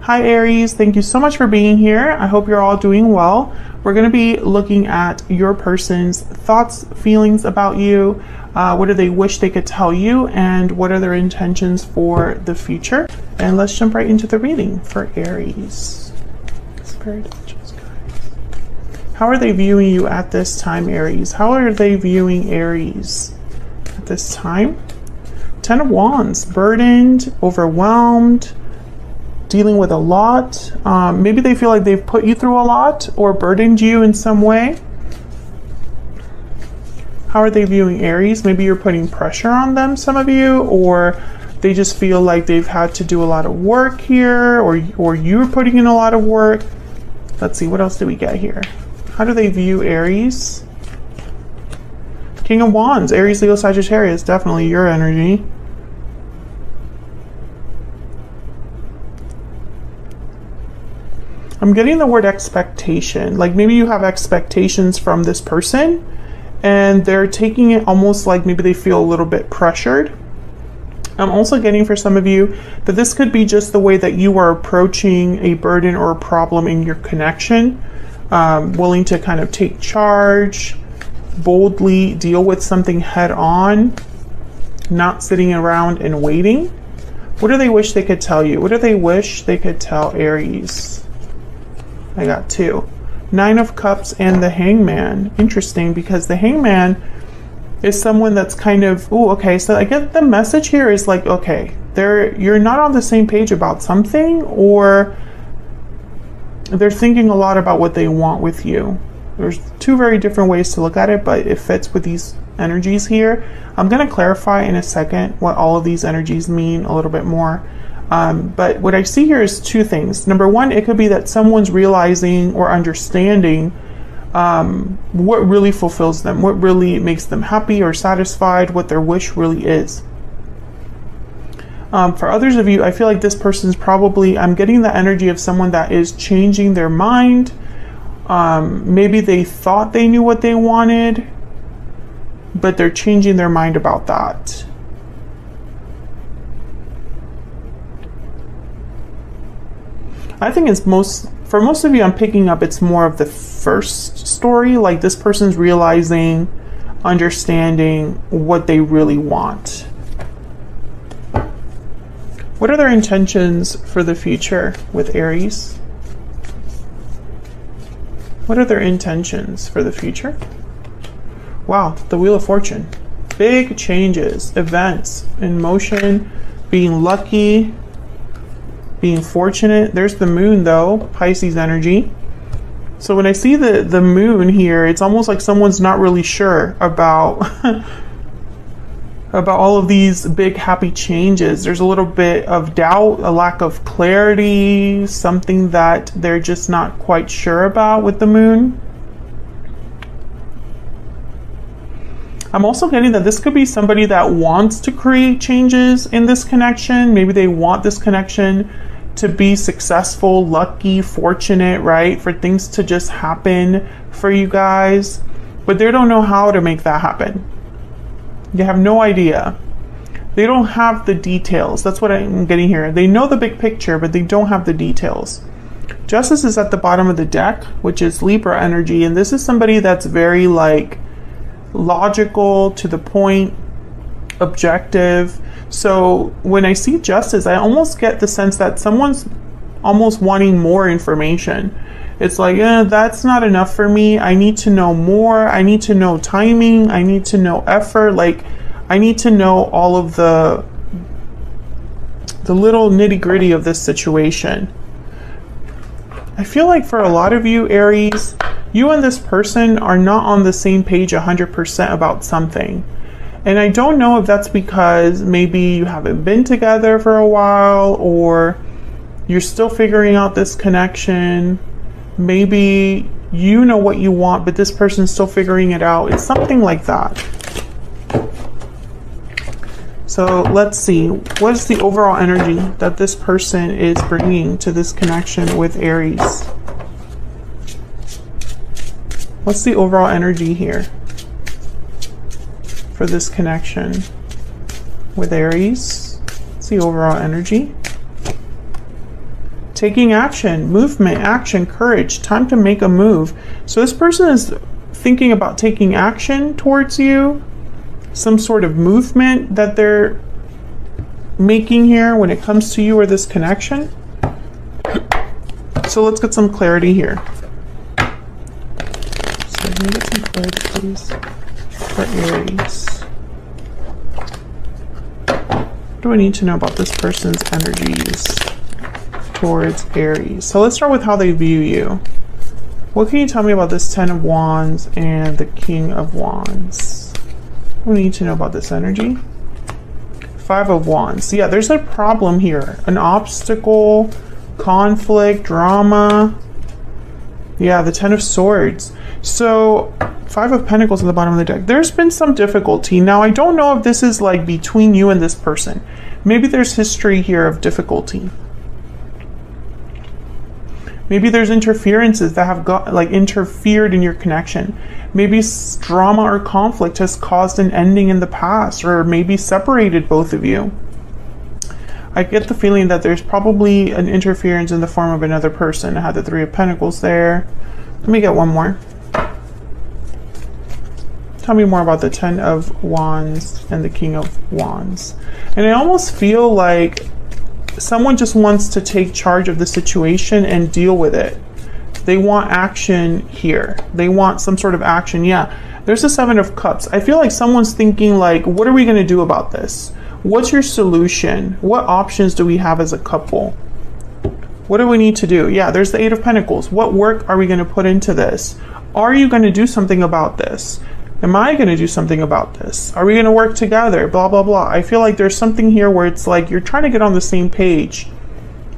Hi Aries, thank you so much for being here. I hope you're all doing well. We're going to be looking at your person's thoughts, feelings about you. What do they wish they could tell you, and what are their intentions for the future? And let's jump right into the reading for Aries. Spirit angels, guys. How are they viewing you at this time, Aries? How are they viewing Aries at this time? Ten of Wands, burdened, overwhelmed, dealing with a lot. Maybe they feel like they've put you through a lot or burdened you in some way. How are they viewing Aries? Maybe you're putting pressure on them, some of you, or they just feel like they've had to do a lot of work here, or you're putting in a lot of work. Let's see, what else do we get here? How do they view Aries? King of Wands, Aries, Leo, Sagittarius, definitely your energy. I'm getting the word expectation. Like maybe you have expectations from this person and they're taking it almost like maybe they feel a little bit pressured. I'm also getting for some of you that this could be just the way that you are approaching a burden or a problem in your connection, willing to kind of take charge, boldly deal with something head on, not sitting around and waiting. What do they wish they could tell you? What do they wish they could tell Aries? I got two. Nine of Cups and the Hangman. Interesting, because the Hangman is someone that's kind of, oh, okay, so I get the message here is like, okay, you're not on the same page about something, or they're thinking a lot about what they want with you. There's two very different ways to look at it, but it fits with these energies here. I'm going to clarify in a second what all of these energies mean a little bit more. But what I see here is two things. Number one, it could be that someone's realizing or understanding what really fulfills them, what really makes them happy or satisfied, what their wish really is. For others of you, I feel like this person's probably, I'm getting the energy of someone that is changing their mind. Maybe they thought they knew what they wanted, but they're changing their mind about that. I think it's for most of you, I'm picking up it's more of the first story, like this person's realizing, understanding what they really want. What are their intentions for the future with Aries? What are their intentions for the future? Wow, the Wheel of Fortune. Big changes, events in motion, being lucky, being fortunate. There's the moon though, Pisces energy. So when I see the moon here, it's almost like someone's not really sure about about all of these big happy changes. There's a little bit of doubt, a lack of clarity, something that they're just not quite sure about with the moon. I'm also getting that this could be somebody that wants to create changes in this connection. Maybe they want this connection to be successful, lucky, fortunate, right? For things to just happen for you guys, but they don't know how to make that happen. They have no idea. They don't have the details. That's what I'm getting here. They know the big picture, but they don't have the details. Justice is at the bottom of the deck, which is Libra energy, and this is somebody that's very like logical, to the point, objective. So when I see Justice, I almost get the sense that someone's almost wanting more information. It's like, that's not enough for me. I need to know more. I need to know timing. I need to know effort. Like, I need to know all of the little nitty-gritty of this situation. I feel like for a lot of you, Aries, you and this person are not on the same page 100% about something. And I don't know if that's because maybe you haven't been together for a while, or you're still figuring out this connection. Maybe you know what you want, but this person's still figuring it out. It's something like that. So let's see. What is the overall energy that this person is bringing to this connection with Aries? What's the overall energy here for this connection with Aries? What's the overall energy? taking action, movement, action, courage, time to make a move. So this person is thinking about taking action towards you, some sort of movement that they're making here when it comes to you or this connection. So let's get some clarity here. So can we get some clarity, please, for Aries? What do I need to know about this person's energies towards Aries? So let's start with how they view you. What can you tell me about this Ten of Wands and the King of Wands? What do we need to know about this energy? Five of Wands. Yeah, there's a problem here. An obstacle, conflict, drama. Yeah, the Ten of Swords. So Five of Pentacles at the bottom of the deck. There's been some difficulty. Now, I don't know if this is like between you and this person. Maybe there's history here of difficulty. Maybe there's interferences that have got like interfered in your connection. Maybe drama or conflict has caused an ending in the past, or maybe separated both of you. I get the feeling that there's probably an interference in the form of another person. I had the Three of Pentacles there. Let me get one more. Tell me more about the Ten of Wands and the King of Wands. And I almost feel like someone just wants to take charge of the situation and deal with it. They want action here. They want some sort of action. Yeah, there's the Seven of Cups. I feel like someone's thinking like, what are we going to do about this? What's your solution? What options do we have as a couple? What do we need to do? Yeah, there's the Eight of Pentacles. What work are we going to put into this? Are you going to do something about this? Am I going to do something about this? Are we going to work together? Blah, blah, blah. I feel like there's something here where it's like you're trying to get on the same page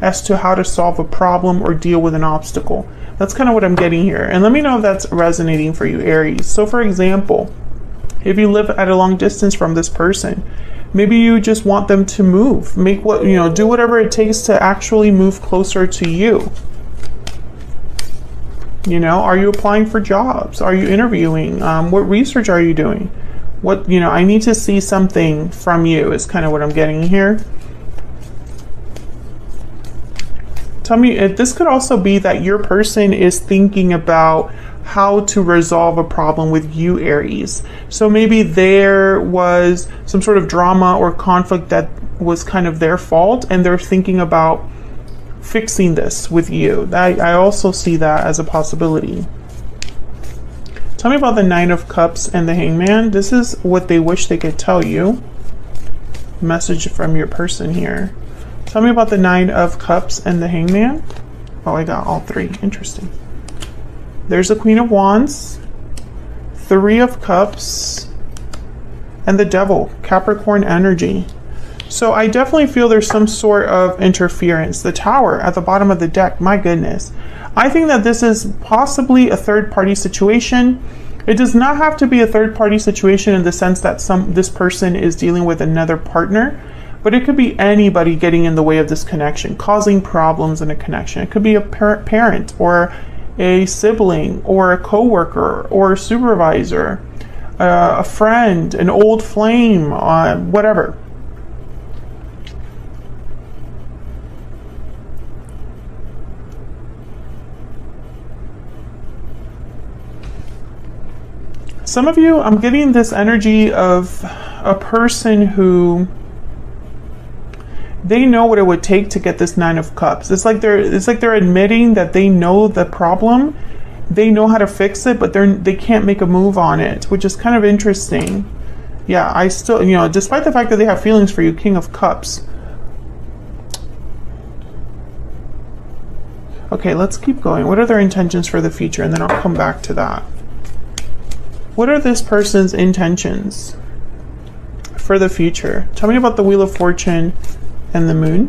as to how to solve a problem or deal with an obstacle. That's kind of what I'm getting here. And let me know if that's resonating for you, Aries. So for example, if you live at a long distance from this person, maybe you just want them to move, do whatever it takes to actually move closer to you. Are you applying for jobs? Are you interviewing? What research are you doing? I need to see something from you is kind of what I'm getting here. Tell me if this could also be that your person is thinking about how to resolve a problem with you, Aries. So maybe there was some sort of drama or conflict that was kind of their fault, and they're thinking about fixing this with you. I also see that as a possibility. Tell me about the Nine of Cups and the Hangman. This is what they wish they could tell you. Message from your person here. Tell me about the Nine of Cups and the Hangman. Oh, I got all three. Interesting. There's the Queen of Wands, Three of Cups, and the Devil, Capricorn energy. So I definitely feel there's some sort of interference. The Tower at the bottom of the deck, my goodness. I think that this is possibly a third-party situation. It does not have to be a third-party situation in the sense that this person is dealing with another partner, but it could be anybody getting in the way of this connection, causing problems in a connection. It could be a parent or a sibling or a coworker or a supervisor, a friend, an old flame, whatever. Some of you, I'm getting this energy of a person who they know what it would take to get this Nine of Cups. It's like they're admitting that they know the problem, they know how to fix it, but they can't make a move on it, which is kind of interesting. Yeah, I still, despite the fact that they have feelings for you, King of Cups. Okay, let's keep going. What are their intentions for the future? And then I'll come back to that. What are this person's intentions for the future? Tell me about the Wheel of Fortune and the Moon.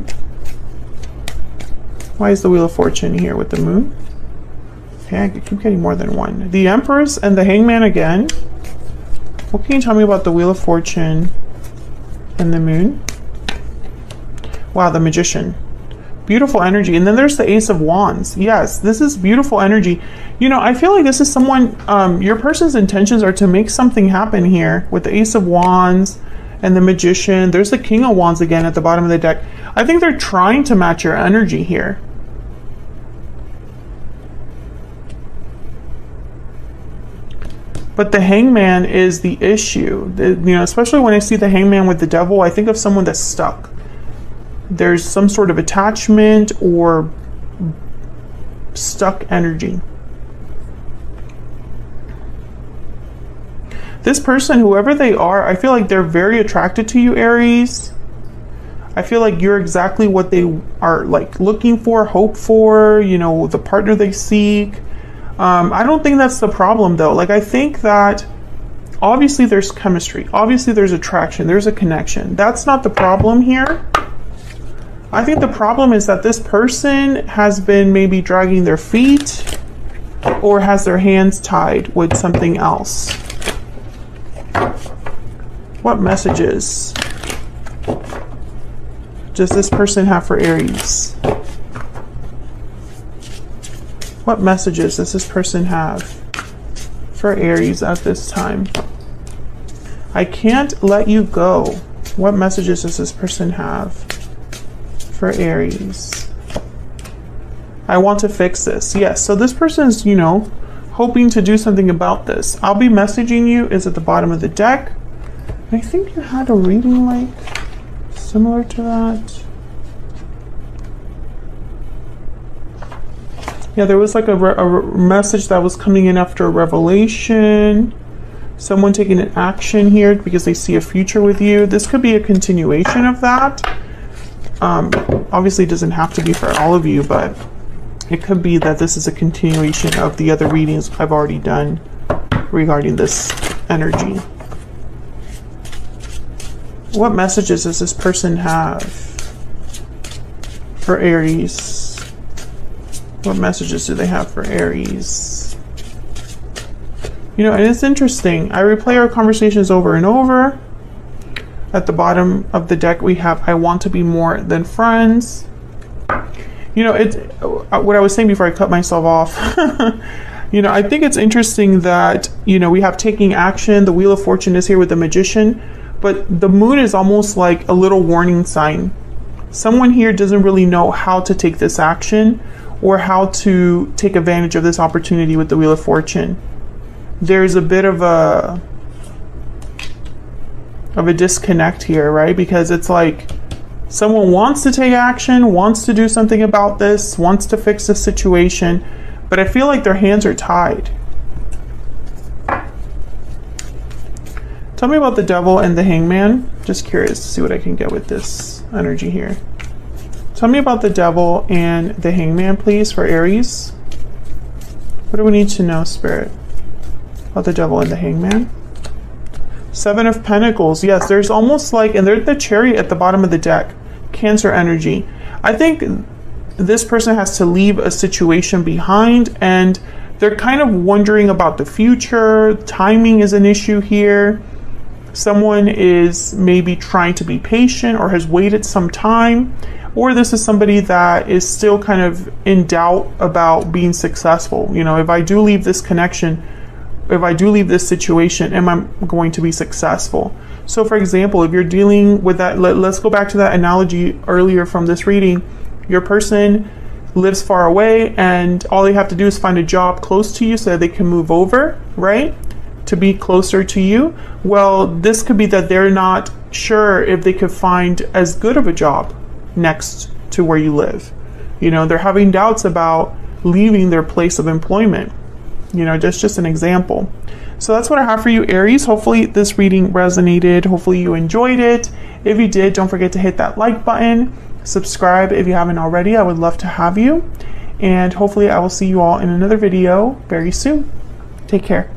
Why is the Wheel of Fortune here with the Moon? Okay, I keep getting more than one. The Empress and the Hangman again. What can you tell me about the Wheel of Fortune and the Moon? Wow, the Magician. Beautiful energy. And then there's the Ace of Wands. Yes, this is beautiful energy. I feel like this is someone, your person's intentions are to make something happen here with the Ace of Wands and the Magician. There's the King of Wands again at the bottom of the deck. I think they're trying to match your energy here. But the Hangman is the issue. You know, especially when I see the Hangman with the Devil, I think of someone that's stuck. There's some sort of attachment or stuck energy. This person, whoever they are, I feel like they're very attracted to you, Aries. I feel like you're exactly what they are like looking for, hope for, you know, the partner they seek. I don't think that's the problem though. Like, I think that obviously there's chemistry. Obviously there's attraction. There's a connection. That's not the problem here. I think the problem is that this person has been maybe dragging their feet or has their hands tied with something else. What messages does this person have for Aries? What messages does this person have for Aries at this time? I can't let you go. What messages does this person have for Aries? I want to fix this. Yes, so this person's, you know, hoping to do something about this. I'll be messaging you is at the bottom of the deck. I think you had a reading like similar to that. Yeah, there was like a message that was coming in after a revelation. Someone taking an action here because they see a future with you. This could be a continuation of that. Obviously it doesn't have to be for all of you, but it could be that this is a continuation of the other readings I've already done regarding this energy. What messages does this person have for Aries? What messages do they have for Aries? You know, and it's interesting. I replay our conversations over and over. At the bottom of the deck, we have, I want to be more than friends. You know, it's what I was saying before I cut myself off. You know, I think it's interesting that, you know, we have taking action. The Wheel of Fortune is here with the Magician, but the Moon is almost like a little warning sign. Someone here doesn't really know how to take this action or how to take advantage of this opportunity with the Wheel of Fortune. There's a bit of a disconnect here, right? Because it's like someone wants to take action, wants to do something about this, wants to fix the situation, but I feel like their hands are tied. Tell me about the Devil and the Hangman. Just curious to see what I can get with this energy here. Tell me about the Devil and the Hangman, please, for Aries. What do we need to know, Spirit, about the Devil and the Hangman? Seven of Pentacles. Yes, there's almost like, and there's the Chariot at the bottom of the deck. Cancer energy. I think this person has to leave a situation behind and they're kind of wondering about the future. Timing is an issue here. Someone is maybe trying to be patient or has waited some time. Or this is somebody that is still kind of in doubt about being successful. You know, if I do leave this connection, if I do leave this situation, am I going to be successful? So for example, if you're dealing with that, let's go back to that analogy earlier from this reading. Your person lives far away and all they have to do is find a job close to you so that they can move over, right? To be closer to you. Well, this could be that they're not sure if they could find as good of a job next to where you live. You know, they're having doubts about leaving their place of employment. You know, just an example. So that's what I have for you, Aries. Hopefully this reading resonated. Hopefully you enjoyed it. If you did, don't forget to hit that like button. Subscribe if you haven't already. I would love to have you. And hopefully I will see you all in another video very soon. Take care.